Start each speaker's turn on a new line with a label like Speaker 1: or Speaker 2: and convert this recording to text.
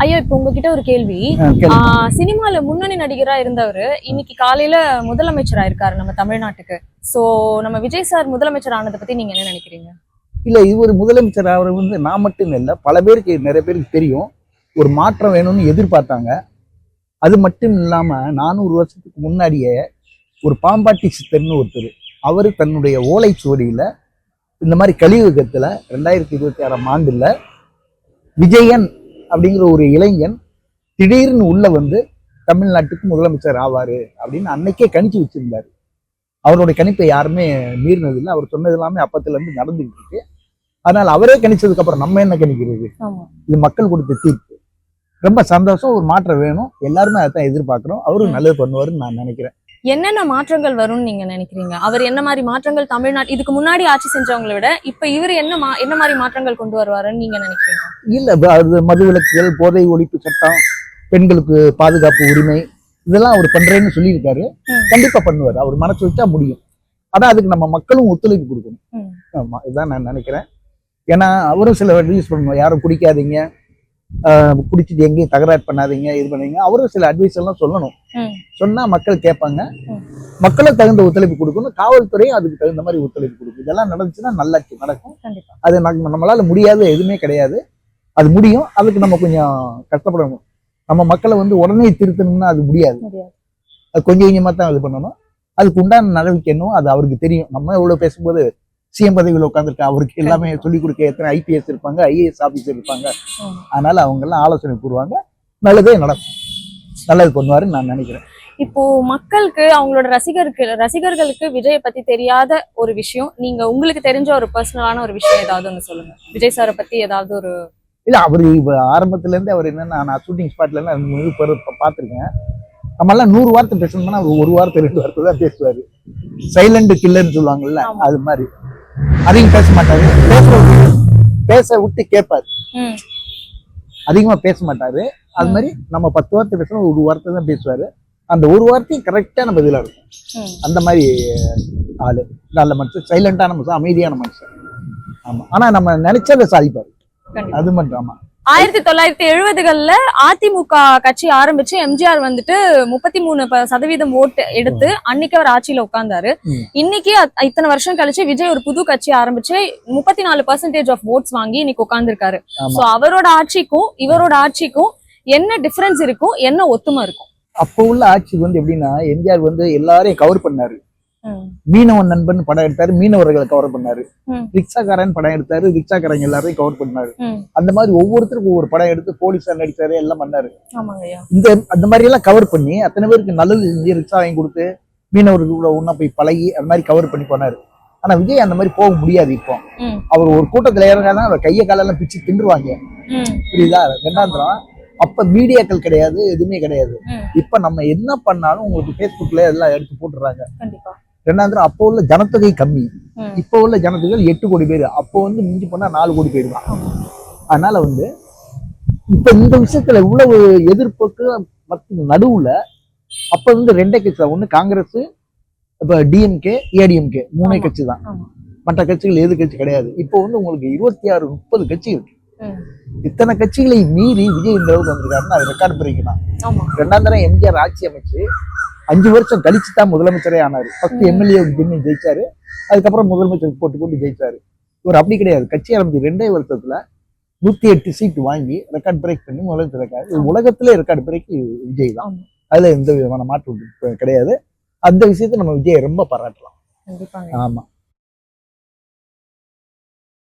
Speaker 1: ஐயா, இப்ப உங்ககிட்ட ஒரு கேள்வி. சினிமால முன்னணி நடிகரா இருந்தவரு இன்னைக்கு காலையில முதலமைச்சரா இருக்காரு நம்ம தமிழ்நாட்டுக்கு. சோ நம்ம விஜய் சார் முதலமைச்சர் ஆனதை பத்தி நீங்க என்ன நினைக்கிறீங்க?
Speaker 2: இல்ல, இது ஒரு முதலமைச்சர் அவர் வந்து நான் மட்டும் இல்லை, பல பேருக்கு நிறைய பேருக்கு தெரியும். ஒரு மாற்றம் வேணும்னு எதிர்பார்த்தாங்க. அது மட்டும் இல்லாம 400 வருஷத்துக்கு முன்னாடியே ஒரு பாம்பாட்டி சித்தர்னு ஒருத்தர், அவரு தன்னுடைய ஓலைச்சுவடியில இந்த மாதிரி கலியுகத்துல 2026ஆம் ஆண்டுல விஜயன் அப்படிங்கிற ஒரு இளைஞன் திடீர்னு உள்ள வந்து தமிழ்நாட்டுக்கு முதலமைச்சர் ஆவாரு அப்படின்னு அன்னைக்கே கணிச்சு வச்சிருந்தாரு. அவருடைய கணிப்பை யாருமே மீறினதில்லை. அவர் சொன்னது எல்லாமே அப்பத்துல இருந்து நடந்துகிட்டு இருக்கு. அதனால அவரே கணிச்சதுக்கு அப்புறம் நம்ம என்ன கணிக்கிறது? இது மக்கள் கொடுத்த தீர்ப்பு. ரொம்ப சந்தோஷம். ஒரு மாற்றம் வேணும், எல்லாருமே அதான் எதிர்பார்க்கிறோம். அவரும் நல்லது பண்ணுவாருன்னு நான் நினைக்கிறேன்.
Speaker 1: என்னென்ன மாற்றங்கள் வரும்னு நீங்க நினைக்கிறீங்க? அவர் என்ன மாதிரி மாற்றங்கள் தமிழ்நாட்டு இதுக்கு முன்னாடி ஆட்சி செஞ்சவங்களை விட இப்ப இவர் என்ன மாதிரி மாற்றங்கள் கொண்டு வருவாருன்னு நீங்க நினைக்கிறீங்க?
Speaker 2: இல்ல, அது மதுவிலக்குகள், போதை ஒழிப்பு சட்டம், பெண்களுக்கு பாதுகாப்பு உரிமை, இதெல்லாம் அவர் பண்றேன்னு சொல்லியிருக்காரு. கண்டிப்பா பண்ணுவார். அவர் மனசு வச்சா முடியும். ஆனா அதுக்கு நம்ம மக்களும் ஒத்துழைப்பு கொடுக்கணும். ஆமா, இதுதான் நான் நினைக்கிறேன். ஏன்னா அவரும் சில அட்வைஸ் பண்ணுவோம், யாரும் குடிக்காதீங்க, குடிச்சிட்டு எங்கேயும் தகராறு பண்ணாதீங்க, இது பண்ணீங்க. அவரும் சில அட்வைஸ் எல்லாம் சொல்லணும். சொன்னா மக்கள் கேட்பாங்க. மக்களும் தகுந்த ஒத்துழைப்பு கொடுக்கணும், காவல்துறையும் அதுக்கு தகுந்த மாதிரி ஒத்துழைப்பு கொடுக்கும். இதெல்லாம் நடந்துச்சுன்னா நல்லாட்சி நடக்கும். அது நம்மளால முடியாத எதுவுமே கிடையாது. அது முடியும். அதுக்கு நம்ம கொஞ்சம் கஷ்டப்படணும். நம்ம மக்களை வந்து உடனே திருத்தணும்னா அது முடியாது. அது கொஞ்சம் கொஞ்சமா தான் இது பண்ணணும். அதுக்கு உண்டான நடவடிக்கை என்னவோ அது அவருக்கு தெரியும். நம்ம எவ்வளவு பேசும்போது சிஎம் பதவியில் உட்காந்துருக்க அவருக்கு எல்லாமே சொல்லிக் கொடுக்க எத்தனை ஐபிஎஸ் இருப்பாங்க, ஐஏஎஸ் ஆபீசர் இருப்பாங்க. அதனால அவங்க எல்லாம் ஆலோசனை கூறுவாங்க. நல்லதே நடக்கும். நல்லது பண்ணுவாருன்னு நான் நினைக்கிறேன்.
Speaker 1: இப்போ மக்களுக்கு அவங்களோட ரசிகர்களுக்கு விஜயை பத்தி தெரியாத ஒரு விஷயம், நீங்க உங்களுக்கு தெரிஞ்ச ஒரு பர்சனலான ஒரு விஷயம் ஏதாவது ஒன்று சொல்லுங்க. விஜய் சாரை பத்தி ஏதாவது ஒரு.
Speaker 2: இல்ல, அவரு இப்ப ஆரம்பத்துல இருந்து அவர் என்னன்னா, நான் ஷூட்டிங் ஸ்பாட்ல இருந்து பார்த்திருக்கேன். நம்ம எல்லாம் 100 வார்த்தை பேசணும்னா அவர் 1 வார்த்தை 2 வார்த்தை தான் பேசுவாரு. சைலண்ட் கில்லர்ன்னு சொல்லுவாங்கல்ல, அது மாதிரி. அதிகம் பேச மாட்டாரு. பேச விட்டு கேட்பாரு. அதிகமா பேச மாட்டாரு. அது மாதிரி நம்ம 10 வார்த்தை பேசணும், 1 வார்த்தை தான் பேசுவாரு. அந்த 1 வார்த்தையும் கரெக்டான பதிலா இருக்கும். அந்த மாதிரி ஆளு. நல்ல மனுஷன், சைலண்டான மனுஷன், அமைதியான மனுஷன். ஆமா, ஆனா நம்ம நினைச்சதை சாதிப்பாரு. அது மட்டும். ஆமா,
Speaker 1: 1970கள்ல அதிமுக கட்சி ஆரம்பிச்சு எம்ஜிஆர் வந்துட்டு 33% ஓட்டு எடுத்து அன்னைக்கு அவர் ஆட்சியில உட்கார்ந்தாரு. இன்னைக்கு இத்தனை வருஷம் கழிச்சு விஜய் ஒரு புது கட்சி ஆரம்பிச்சு 34% ஆஃப் ஓட்ஸ் வாங்கி இன்னைக்கு உட்கார்ந்துருக்காரு. சோ அவரோட ஆட்சிக்கும் இவரோட ஆட்சிக்கும் என்ன டிஃபரன்ஸ் இருக்கும், என்ன ஒத்துமை இருக்கும்?
Speaker 2: அப்போ உள்ள ஆட்சிக்கு வந்து எப்படின்னா, எம்ஜிஆர் வந்து எல்லாரையும் கவர் பண்ணாரு. மீனவன் நண்பன் படம் எடுத்தாரு, மீனவர்களை கவர் பண்ணாரு. ரிக்ஷாக்காரன் படம் எடுத்தாரு, ரிக்ஷாக்காரங்க எல்லாரையும் கவர் பண்ணாரு. அந்த மாதிரி ஒவ்வொருத்தருக்கும் ஒவ்வொரு படம் எடுத்து போலீஸார் நடிச்சாரு, எல்லாம் பண்ணாரு. அந்த மாதிரி எல்லாம் கவர் பண்ணி அத்தனை பேருக்கு நல்லது செஞ்சு ரிக்ஷா வாங்கி கொடுத்து மீனவர்கள் கூட ஒன்னா போய் பழகி அந்த மாதிரி கவர் பண்ணி போனாரு. ஆனா விஜய் அந்த மாதிரி போக முடியாது. இப்போ அவர் ஒரு கூட்டத்துல இறங்காதான் அவர் கைய காலெல்லாம் பிச்சு தின்றுவாங்க. புரியுதா? ரெண்டாந்திரம். அப்ப மீடியாக்கள் கிடையாது, எதுவுமே கிடையாது. இப்ப நம்ம என்ன பண்ணாலும் உங்களுக்கு பேஸ்புக்ல எல்லாம் எடுத்து போட்டுறாங்க. ரெண்டாந்திரம். அப்போ உள்ள ஜனத்தொகை கம்மி, இப்போ உள்ள ஜனத்தொகை 8 கோடி பேர். அப்போ வந்து மிஞ்சி போனா 4 கோடி பேர் தான். அதனால வந்து இப்ப இந்த விஷயத்துல இவ்வளவு எதிர்ப்புக்கு நடுவுல அப்ப வந்து 2 கட்சி தான். ஒண்ணு காங்கிரஸ், இப்ப டிஎம்கே, ஏடிஎம்கே 3 கட்சி தான். மற்ற கட்சிகள் எது கட்சி கிடையாது. இப்போ வந்து உங்களுக்கு 26-30 கட்சி இருக்கு. இத்தனை கட்சிகளை மீறி விஜய் இந்த அளவுக்கு வந்திருக்காருன்னா அது ரெக்கார்டு பிரிக்கலாம். ரெண்டாந்திரம் எம்ஜிஆர் ஆட்சி அமைச்சு 5 வருஷம் கழிச்சு தான் முதலமைச்சரே ஆனாரு. ஃபர்ஸ்ட் எம்எல்ஏ ஜெயிச்சாரு, அதுக்கப்புறம் முதலமைச்சர் போட்டு ஜெயிச்சாரு. இவர் அப்படி கிடையாது. கட்சி ஆரம்பிச்சு 2 வருஷத்துல 108 சீட் வாங்கி ரெக்கார்ட் பிரேக் பண்ணி முதலமைச்சர் இருக்காரு. உலகத்திலே ரெக்கார்டு பிரேக் விஜய் தான். அதுல எந்த விதமான மாற்று கிடையாது. அந்த விஷயத்த நம்ம விஜய் ரொம்ப பாராட்டலாம். ஆமா.